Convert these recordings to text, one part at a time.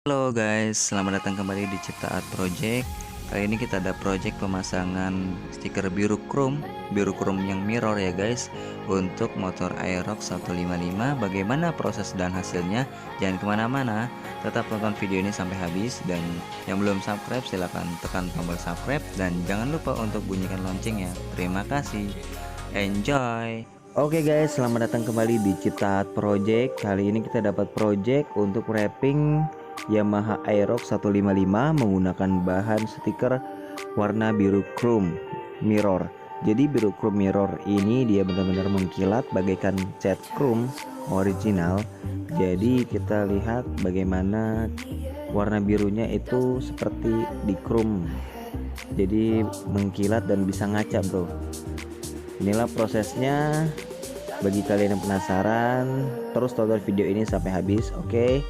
Halo guys, selamat datang kembali di Cipta Art Project. Kali ini kita ada project pemasangan stiker biru chrome yang mirror ya guys, untuk motor Aerox 155. Bagaimana proses dan hasilnya? Jangan kemana-mana, tetap tonton video ini sampai habis. Dan yang belum subscribe silahkan tekan tombol subscribe dan jangan lupa untuk bunyikan loncengnya. Terima kasih, enjoy. Oke guys, selamat datang kembali di Cipta Art Project. Kali ini kita dapat project untuk wrapping Yamaha Aerox 155 menggunakan bahan stiker warna biru chrome mirror. Jadi biru chrome mirror ini dia benar-benar mengkilat bagaikan cat chrome original. Jadi kita lihat bagaimana warna birunya itu seperti di chrome. Jadi mengkilat dan bisa ngaca bro. Inilah prosesnya. Bagi kalian yang penasaran, terus tonton video ini sampai habis, oke?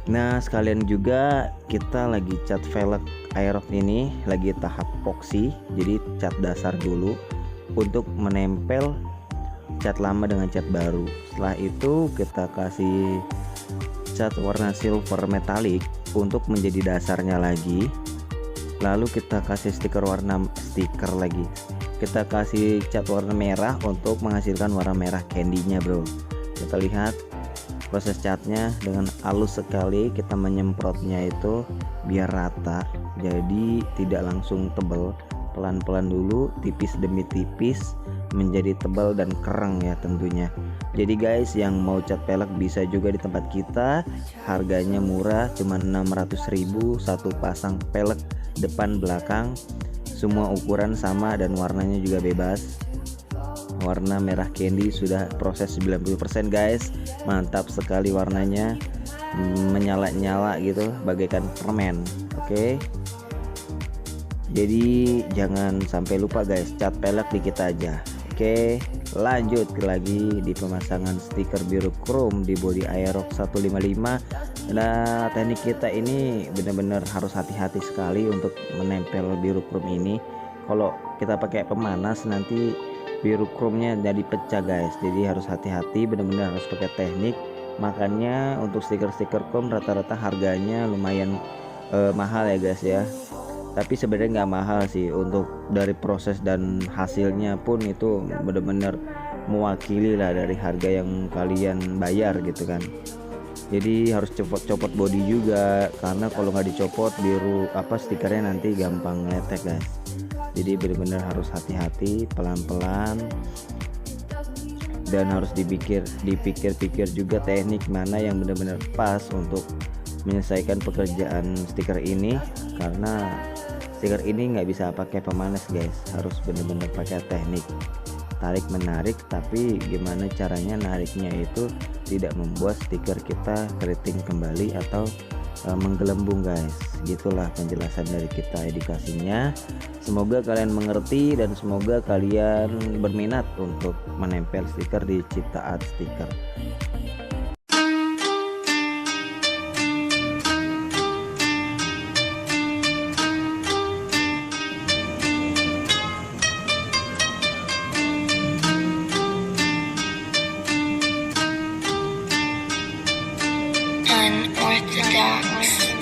Nah, sekalian juga kita lagi cat velg Aerox ini lagi tahap epoxy. Jadi cat dasar dulu untuk menempel cat lama dengan cat baru. Setelah itu kita kasih cat warna silver metallic untuk menjadi dasarnya lagi. Lalu kita kasih stiker lagi. Kita kasih cat warna merah untuk menghasilkan warna merah candy-nya bro. Kita lihat proses catnya dengan halus sekali. Kita menyemprotnya itu biar rata, jadi tidak langsung tebal, pelan-pelan dulu, tipis demi tipis menjadi tebal dan kereng ya tentunya. Jadi guys, yang mau cat velg bisa juga di tempat kita, harganya murah, cuma 600.000 satu pasang velg depan belakang, semua ukuran sama dan warnanya juga bebas. Warna merah candy sudah proses 90% guys, mantap sekali warnanya, menyala-nyala gitu bagaikan permen. Oke, jadi jangan sampai lupa guys, cat velg dikit aja. Oke, lanjut lagi di pemasangan stiker biru chrome di bodi Aerox 155. Nah, teknik kita ini benar-benar harus hati-hati sekali untuk menempel biru chrome ini. Kalau kita pakai pemanas nanti biru chrome-nya jadi pecah guys. Jadi harus hati-hati, benar-benar harus pakai teknik. Makanya untuk stiker-stiker chrome rata-rata harganya lumayan mahal ya guys ya. Tapi sebenarnya nggak mahal sih, untuk dari proses dan hasilnya pun itu benar-benar mewakili lah dari harga yang kalian bayar gitu kan. Jadi harus copot body juga, karena kalau nggak dicopot biru stikernya nanti gampang ngeletek guys. Jadi benar-benar harus hati-hati, pelan-pelan, dan harus dipikir-pikir juga teknik mana yang benar-benar pas untuk menyelesaikan pekerjaan stiker ini. Karena stiker ini nggak bisa pakai pemanas guys, harus benar-benar pakai teknik tarik menarik. Tapi gimana caranya nariknya itu tidak membuat stiker kita keriting kembali atau menggelembung guys. Gitulah penjelasan dari kita, edukasinya. Semoga kalian mengerti dan semoga kalian berminat untuk menempel stiker di Cipta Art Stiker. Unorthodox.